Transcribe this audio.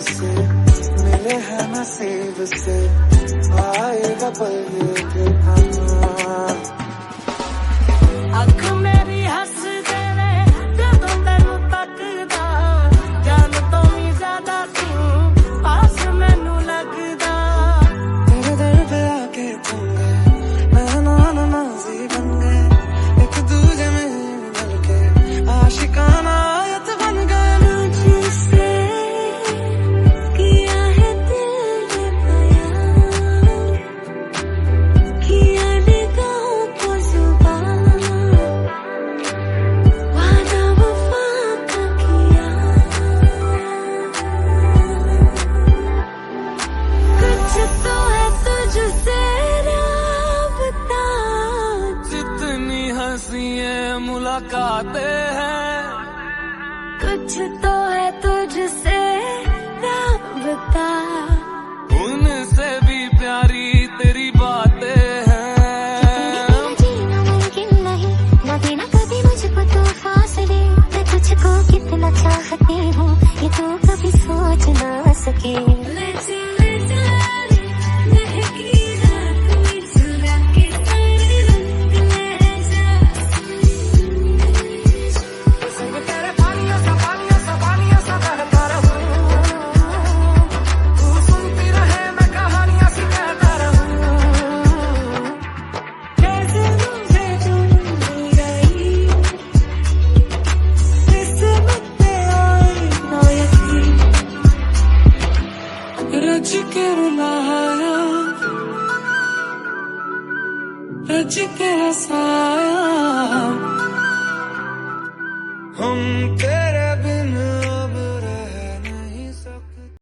मिले हैं नसीब से आएगा पल ये फिर आना। अख मेरी हस देवे जदों तैनू तकदा, जान तो भी ज्यादा तू पास मैनू लगदा। तेरे दर पे आके थम गए, नैना नमाज़ी बन गए, एक दूजे में मिल के आशिकाना आयत बन गए। मुझसे किया है दिल ने बयां, किया निगाहों को जुबान, वादा वफा का किया। कुछ तो है तुझसे राबता, जितनी हंसी मुलाकातें हैं, कुछ तो है तुझसे राबता, उनसे भी प्यारी तेरी बातें हैं। जीना मुमकिन नहीं, न देना कभी मुझको तो फासले। मैं तुझको कितना चाहती हूँ ये तो कभी सोच ना सके। रज के रुलाया, रज के हंसाया, हम